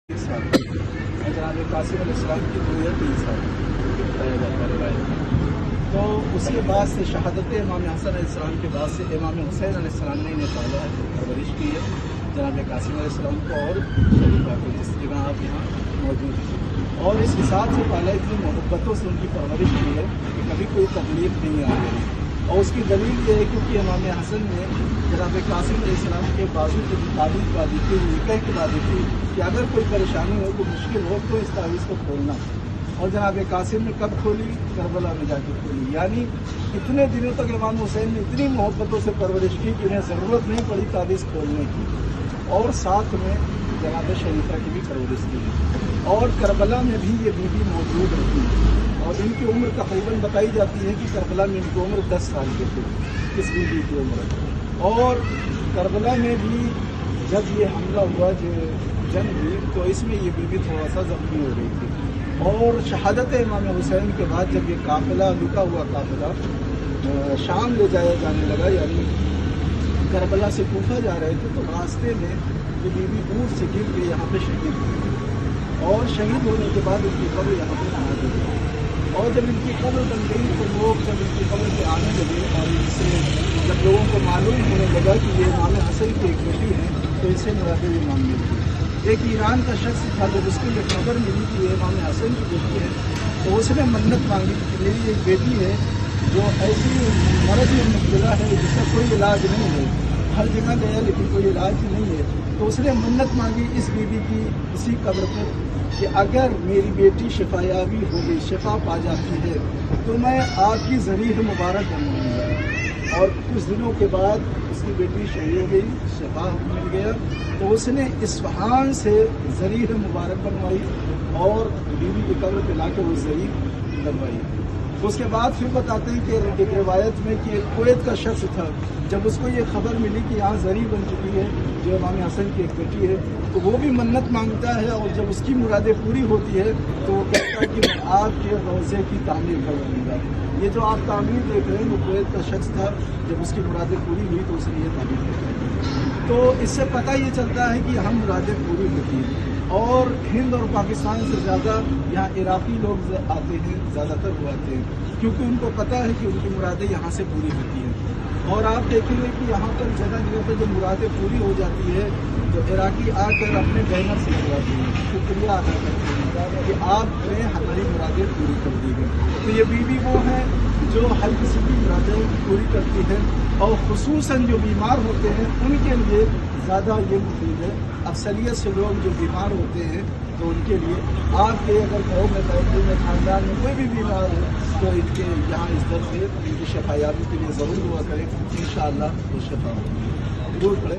سال جناب قاسم علیہ السلام کی گویا 3 سال بتایا جاتا ہے روایت میں۔ تو اس کے بعد سے شہادت امام حسن علیہ السلام کے بعد سے امام حسین علیہ السلام نے انہیں پالا ہے، پرورش کی ہے جناب قاسم علیہ السلام کو اور شریفہ کو، جس جگہ آپ یہاں موجود ہیں، اور اس حساب سے پالا اتنی محبتوں سے ان کی پرورش کی ہے کہ کبھی کوئی تکلیف نہیں آ رہی۔ اور اس کی دلیل یہ ہے کیونکہ امام حسن نے جناب قاسم علیہ السلام کے بازو کی تعویذ باندھی تھی، نکاح کی باندھی تھی کہ اگر کوئی پریشانی ہو، کوئی مشکل ہو تو اس تعویذ کو کھولنا۔ اور جناب قاسم نے کب کھولی؟ کربلا میں جا کے کھولی۔ یعنی اتنے دنوں تک امام حسین نے اتنی محبتوں سے پرورش کی کہ انہیں ضرورت نہیں پڑی تعویذ کھولنے کی، اور ساتھ میں جناب شریفہ کی بھی پرورش کی۔ اور کربلا میں بھی یہ بیوی موجود رہتی ہے، اور ان کی عمر تقریباً بتائی جاتی ہے کہ کربلا میں ان کی عمر 10 سال کی تھی، اس بیوی کی عمر۔ اور کربلا میں بھی جب یہ حملہ ہوا، جو جنگ ہوئی، تو اس میں یہ بیوی تھوڑا سا زخمی ہو رہی تھی۔ اور شہادت امام حسین کے بعد جب یہ قافلہ، لکا ہوا قافلہ شام لے جایا جانے لگا، یعنی کربلا سے کوفہ جا رہے تھے، تو راستے میں یہ بیوی دور سے گر کے یہاں پہ شہید ہوئی، اور شہید ہونے کے بعد ان کی قبر یہاں پہ بنا دی گئی۔ اور جب ان کی قبر بن گئی تو لوگ جب ان کی قبر پہ آنے لگے، اور ان سے جب لوگوں کو معلوم ہونے لگا کہ یہ امام حسن کی ایک بیٹی ہے، تو اسے مراد امام ملی۔ ایک ایران کا شخص تھا، جب اس کو یہ خبر ملی کہ یہ امام حسن کی بیٹی ہے، تو اس نے منت مانگی کہ میری ایک بیٹی ہے جو ایسی مرض میں مبتلا ہے جس کا کوئی علاج نہیں ہے، ہر جگہ گیا لیکن کوئی علاج نہیں ہے۔ تو اس نے منت مانگی اس بیوی کی اسی قبر پر کہ اگر میری بیٹی شفا یابی ہو گئی، شفا پا جاتی ہے، تو میں آپ کی ذریح مبارک بنوں گا۔ اور کچھ دنوں کے بعد اس کی بیٹی شہید ہو گئی، شفا مل گیا، تو اس نے اصفہان سے ذریح مبارک بنوائی اور بیوی کی قبر پہ لا کے وہ ذریح لگوائی۔ اس کے بعد پھر بتاتے ہیں کہ ایک روایت میں کہ کویت کا شخص تھا، جب اس کو یہ خبر ملی کہ یہاں زری بن چکی ہے جو امام حسن کی ایک بیٹی ہے، تو وہ بھی منت مانگتا ہے، اور جب اس کی مرادیں پوری ہوتی ہے تو وہ کہتا ہے کہ میں آپ کے روضے کی تعمیر کروں گا۔ یہ جو آپ تعمیر دیکھ رہے ہیں وہ کویت کا شخص تھا، جب اس کی مرادیں پوری ہوئی تو اس نے یہ تعمیر کی۔ تو اس سے پتہ یہ چلتا ہے کہ یہاں مرادیں پوری ہوتی ہیں، اور ہند اور پاکستان سے زیادہ یہاں عراقی لوگ آتے ہیں، زیادہ تر وہ آتے ہیں، کیونکہ ان کو پتہ ہے کہ ان کی مرادیں یہاں سے پوری ہوتی ہیں۔ اور آپ دیکھیں گے کہ یہاں پر جگہ جگہ پہ جب مرادیں پوری ہو جاتی ہے تو عراقی آ کر اپنے بینر سے لگواتے ہیں، شکریہ ادا کرتے ہیں کہ آپ نے ہماری مرادیں پوری کر دی ہیں۔ تو یہ بیوی وہ ہیں جو ہر کسی کی مرادیں پوری کرتی ہیں، اور خصوصاً جو بیمار ہوتے ہیں ان کے لیے زیادہ یہ مفید ہے۔ اکثریت سے لوگ جو بیمار ہوتے ہیں تو ان کے لیے آپ کے اگر قوم میں محلے میں خاندان میں کوئی بھی بیمار ہے تو ان کے یہاں اس در سے ان کی شفا یابی کے لیے ضرور دعا کریں، انشاءاللہ وہ شفا ہوگی۔ ضرور پڑھیں۔